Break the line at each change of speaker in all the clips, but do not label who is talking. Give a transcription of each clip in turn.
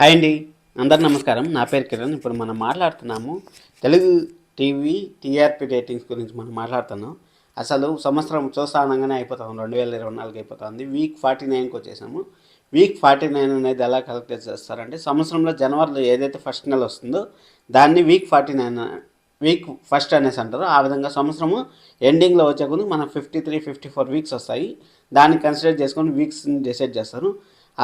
Hi అండి, అందరు నమస్కారం. నా పేరు కిరణ్. ఇప్పుడు మనం మాట్లాడుతున్నాము తెలుగు టీవీ టీఆర్పీ రేటింగ్స్ గురించి మనం మాట్లాడుతున్నాం. అసలు సంవత్సరం చూస్తానంగానే అయిపోతాం, 2024 అయిపోతుంది. వీక్ 49కి వచ్చేసాము. వీక్ 49 అనేది ఎలా క్యాలిక్యులేట్ చేస్తారంటే, సంవత్సరంలో జనవరిలో ఏదైతే ఫస్ట్ నెల వస్తుందో దాన్ని వీక్ 49 వీక్ ఫస్ట్ అనేసి అంటారు. ఆ విధంగా సంవత్సరము ఎండింగ్లో వచ్చే కొద్ది మనకు 53-54 వీక్స్ వస్తాయి. దాన్ని కన్సిడర్ చేసుకొని వీక్స్ని డిసైడ్ చేస్తారు.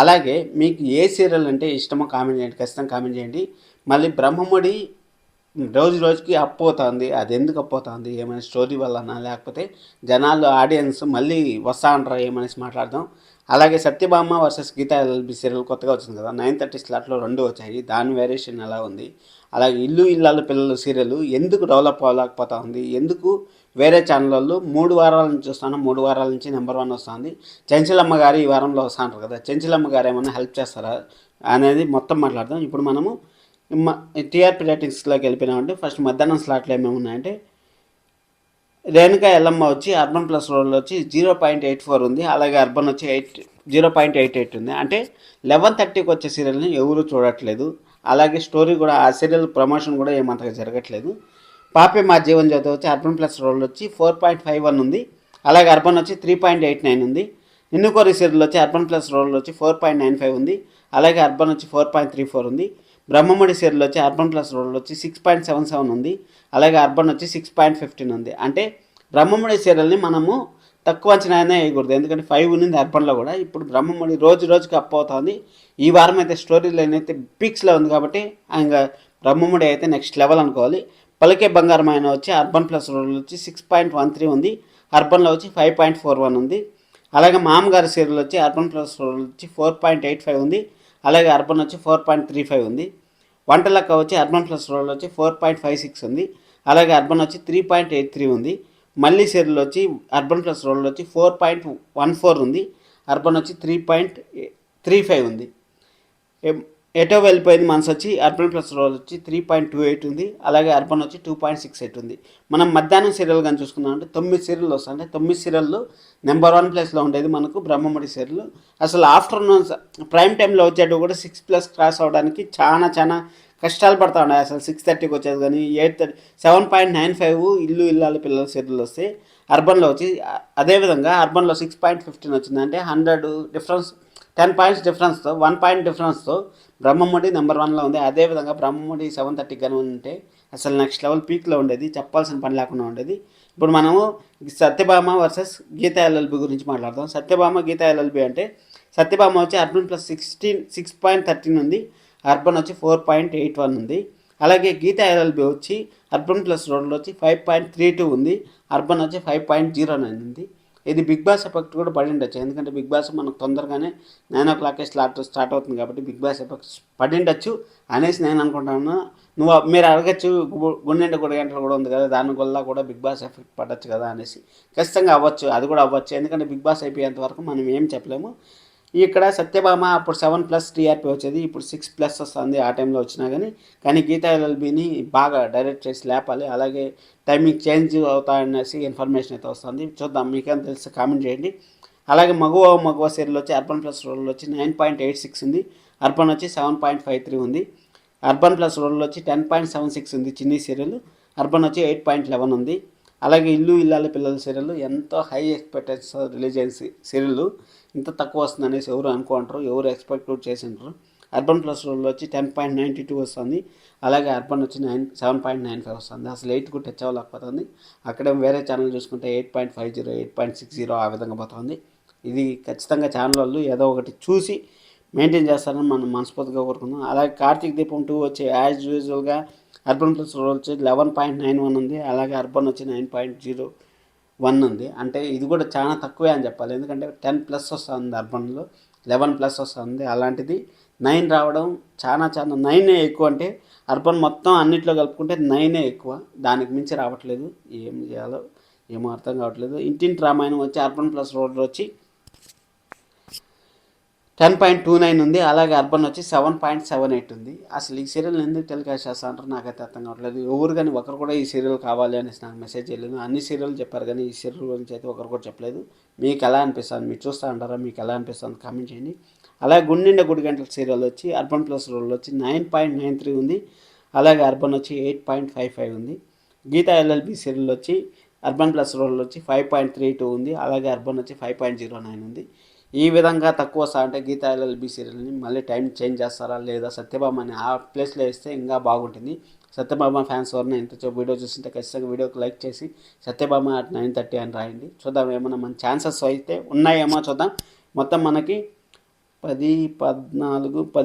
అలాగే మీకు ఏ సీరియల్ అంటే ఇష్టమో కామెంట్ చేయండి, ఖచ్చితంగా కామెంట్ చేయండి. మళ్ళీ బ్రహ్మముడి రోజు రోజుకి అప్ అవుతుంది. అది ఎందుకు అప్ అవుతుంది, ఏమైనా స్టోరీ వల్లనా, లేకపోతే జనాలు ఆడియన్స్ మళ్ళీ వస్తా అంటారా ఏమనేసి మాట్లాడదాం. అలాగే Satyabhama versus Geeta LLB serial కొత్తగా వచ్చింది కదా, 9:30 స్లాట్లో 2 వచ్చాయి. దాని వేరియేషన్ ఎలా ఉంది, అలాగే ఇల్లు ఇల్లాలు పిల్లలు సీరియల్ ఎందుకు డెవలప్ అవ్వలేకపోతా ఉంది, ఎందుకు వేరే ఛానల్లో 3 వారాల నుంచి చూస్తాను, 3 వారాల నుంచి నెంబర్ 1 వస్తుంది. చెంచలమ్మ గారు ఈ వారంలో వస్తా అంటారు కదా, చెంచలమ్మ గారు ఏమైనా హెల్ప్ చేస్తారా అనేది మొత్తం మాట్లాడదాం. ఇప్పుడు మనము టీఆర్పీ రేటింగ్స్లోకి వెళ్ళిపోయినామంటే ఫస్ట్ మధ్యాహ్నం స్లాట్లు ఏమేమి ఉన్నాయంటే, రేణుకా ఎల్లమ్మ వచ్చి అర్బన్ ప్లస్ రోడ్లో వచ్చి 0.84 ఉంది. అలాగే అర్బన్ వచ్చి 0.88 ఉంది. అంటే 11:30కి వచ్చే సీరియల్ని ఎవరు చూడట్లేదు. అలాగే స్టోరీ కూడా ఆ సీరియల్ ప్రమోషన్ కూడా ఏమంతగా జరగట్లేదు. పాపే మా జీవన్ జ్యోతి వచ్చి అర్బన్ ప్లస్ రోడ్లో వచ్చి 4.51 ఉంది. అలాగే అర్బన్ వచ్చి 3.89 ఉంది. నిన్ను కోరి సీరియల్ వచ్చి అర్బన్ ప్లస్ రోడ్లో వచ్చి 4.95 ఉంది. అలాగే అర్బన్ వచ్చి 4.34 ఉంది. బ్రహ్మముడి సీరియల్ వచ్చి అర్బన్ ప్లస్ రోడ్లో వచ్చి 6.77 ఉంది. అలాగే అర్బన్ వచ్చి 6.15 ఉంది. అంటే బ్రహ్మముడి సీరియల్ని మనము తక్కువ అంచనానే వేయకూడదు, ఎందుకంటే 5 ఉంది అర్బన్లో కూడా. ఇప్పుడు బ్రహ్మముడి రోజు రోజుకి అప్ అవుతుంది. ఈ వారం అయితే స్టోరీ లైన్ అయితే పీక్స్లో ఉంది కాబట్టి ఇంకా బ్రహ్మముడి అయితే నెక్స్ట్ లెవెల్ అనుకోవాలి. పలికే బంగారం ఆయన వచ్చి అర్బన్ ప్లస్ రోడ్లో వచ్చి 6.13 ఉంది. అర్బన్లో వచ్చి 5.41 ఉంది. అలాగే మామగారి సీరియల్ వచ్చి అర్బన్ ప్లస్ రోడ్లో వచ్చి 4.85 ఉంది. అలాగే అర్బన్ వచ్చి 4.35 ఉంది. వంటలక్క వచ్చి అర్బన్ ప్లస్ రోడ్లో వచ్చి 4.56 ఉంది. అలాగే అర్బన్ వచ్చి 3.83 ఉంది. మళ్ళీ సీరియల్ వచ్చి అర్బన్ ప్లస్ రోడ్లో వచ్చి 4.14 ఉంది. అర్బన్ వచ్చి 3.35 ఉంది. ఎటో వెళ్ళిపోయింది మనసు వచ్చి అర్బన్ ప్లస్ రోల్ వచ్చి 3.28 ఉంది. అలాగే అర్బన్ వచ్చి 2.68 ఉంది. మనం మధ్యాహ్నం సీరియల్ కానీ చూసుకున్నామంటే 9 సీరియల్ వస్తాయి. అంటే 9 సీరియల్లో నెంబర్ 1 ప్లేస్లో ఉండేది మనకు బ్రహ్మముడి సీరియల్. అసలు ఆఫ్టర్నూన్ ప్రైమ్ టైంలో వచ్చేటప్పుడు కూడా 6+ క్రాస్ అవ్వడానికి చాలా కష్టాలు పడతా ఉన్నాయి. అసలు 6:30కి వచ్చేది కానీ 8:30 7.95 ఇల్లు ఇల్లాలు పిల్లల సీరియల్ వస్తే అర్బన్లో వచ్చి అదేవిధంగా అర్బన్లో 6.15 వచ్చింది. అంటే 100 డిఫరెన్స్, 10 పాయింట్స్ డిఫరెన్స్తో, 1 పాయింట్ డిఫరెన్స్తో బ్రహ్మముడి నెంబర్ 1లో ఉంది. అదేవిధంగా బ్రహ్మముడి 7:30 కానీ ఉంటే అసలు నెక్స్ట్ లెవెల్ పీక్లో ఉండేది, చెప్పాల్సిన పని లేకుండా ఉండేది. ఇప్పుడు మనము సత్యభామ వర్సెస్ గీతా ఎల్ఎల్బి గురించి మాట్లాడదాం. సత్యభామ గీతా ఎల్ఎల్బి అంటే సత్యభామ వచ్చి అర్బన్ ప్లస్ 6.13 ఉంది. అర్బన్ వచ్చి 4.81 ఉంది. అలాగే గీతా ఎల్ఎల్బి వచ్చి అర్బన్ ప్లస్ రోడ్లో వచ్చి 5.32 ఉంది. అర్బన్ వచ్చి 5.09 ఉంది. ఇది బిగ్ బాస్ ఎఫెక్ట్ కూడా పడి ఉండొచ్చు, ఎందుకంటే బిగ్ బాస్ మనకు తొందరగానే 9 స్టార్ట్ అవుతుంది కాబట్టి బిగ్ బాస్ ఎఫెక్ట్ పడి ఉండొచ్చు అనేసి నేను అనుకుంటాను. మీరు అడగచ్చు, గుండెంట 3 గంటలు కూడా ఉంది కదా, దానివల్ల కూడా బిగ్ బాస్ ఎఫెక్ట్ పడవచ్చు కదా అనేసి. ఖచ్చితంగా అవ్వచ్చు, అది కూడా అవ్వచ్చు. ఎందుకంటే బిగ్ బాస్ అయిపోయేంత వరకు మనం ఏం చెప్పలేము. ఇక్కడ సత్యభామ అప్పుడు 7+ టీఆర్పీ వచ్చేది, ఇప్పుడు 6+ వస్తుంది. ఆ టైంలో వచ్చినా కానీ గీతా ఎల్ఎల్బిని బాగా డైరెక్ట్ చేసి లేపాలి. అలాగే టైమింగ్ చేంజ్ అవుతాయనేసి ఇన్ఫర్మేషన్ అయితే వస్తుంది. చూద్దాం, మీకేం తెలిసి కామెంట్ చేయండి. అలాగే మగువ సీరియల్ వచ్చి అర్బన్ ప్లస్ రోల్ వచ్చి 9.86 ఉంది. అర్బన్ వచ్చి 7.53 ఉంది. అర్బన్ ప్లస్ రోల్ వచ్చి 10.76 ఉంది చిన్ని సీరియల్. అర్బన్ వచ్చి 8.11 ఉంది. అలాగే ఇల్లు ఇల్లాల పిల్లల సీరియల్ ఎంతో హై ఎక్స్పెక్టేషన్స్ రిలీజ్ అయిన సీరియల్ ఇంత తక్కువ వస్తుంది అనేసి ఎవరు అనుకుంటారు, ఎవరు ఎక్స్పెక్ట్ చేసింటారు. అర్బన్ ప్లస్ రోడ్లో వచ్చి 10.92 వస్తుంది. అలాగే అర్బన్ వచ్చి 7.95 వస్తుంది. అసలు 8కు టచ్ అవ్వలేకపోతుంది. అక్కడే వేరే ఛానల్ చూసుకుంటే 8.50, 8.60 ఆ విధంగా పోతుంది. ఇది ఖచ్చితంగా ఛానల్ వాళ్ళు ఏదో ఒకటి చూసి మెయింటైన్ చేస్తారని మనం మనస్ఫూర్తిగా కోరుకుందాం. అలాగే కార్తీక్ దీపం 2 వచ్చి యాజ్ యూజువల్గా అర్బన్ ప్లస్ రోడ్ వచ్చి 11.91 ఉంది. అలాగే అర్బన్ వచ్చి 9.01 ఉంది. అంటే ఇది కూడా చాలా తక్కువే అని చెప్పాలి, ఎందుకంటే 10+ వస్తుంది, అర్బన్లో 11+ వస్తుంది. అలాంటిది 9 రావడం చాలా 9 ఎక్కువ. అంటే అర్బన్ మొత్తం అన్నింటిలో కలుపుకుంటే 9 ఎక్కువ, దానికి మించి రావట్లేదు. ఏం చేయాలో ఏమో అర్థం కావట్లేదు. ఇంటింటి రామాయణం వచ్చి అర్బన్ ప్లస్ రోడ్లో వచ్చి 10.29 ఉంది. అలాగే అర్బన్ వచ్చి 7.78 ఉంది. అసలు ఈ సీరియల్ ఎందుకు టెలికాస్ట్ చేస్తా అంటారు నాకైతే అర్థం కావట్లేదు. ఎవరు కానీ ఒకరు కూడా ఈ సీరియల్ కావాలి అనేసి నాకు మెసేజ్ చేయలేదు. అన్ని సీరియల్ చెప్పారు కానీ ఈ సీరియల్ గురించి అయితే ఒకరు కూడా చెప్పలేదు. మీకు ఎలా అనిపిస్తుంది, మీరు చూస్తూ ఉంటారా, మీకు ఎలా అనిపిస్తుంది కామెంట్ చేయండి. అలాగే గుండె గుడి గంటల సీరియల్ వచ్చి అర్బన్ ప్లస్ రోల్ వచ్చి 9.93 ఉంది. అలాగే అర్బన్ వచ్చి 8.55 ఉంది. గీతా ఎల్ఎల్బి సీరియల్ వచ్చి అర్బన్ ప్లస్ రోల్ వచ్చి 5.32 ఉంది. అలాగే అర్బన్ వచ్చి 5.09 ఉంది. ఈ విధంగా తక్కువ అంటే గీతా ఎల్ఎల్బి సీరియల్ని మళ్ళీ టైం చేంజ్ చేస్తారా లేదా సత్యభామని ఆ ప్లేస్లో వేస్తే ఇంకా బాగుంటుంది. సత్యభామ ఫ్యాన్స్ ఎవరైనా ఇంత వీడియో చూస్తుంటే ఖచ్చితంగా వీడియోకి లైక్ చేసి సత్యభామ at 9:30 అని రాయండి. చూద్దాం ఏమన్నా మన ఛాన్సెస్ అయితే ఉన్నాయేమో చూద్దాం. మొత్తం మనకి 10, 14, 10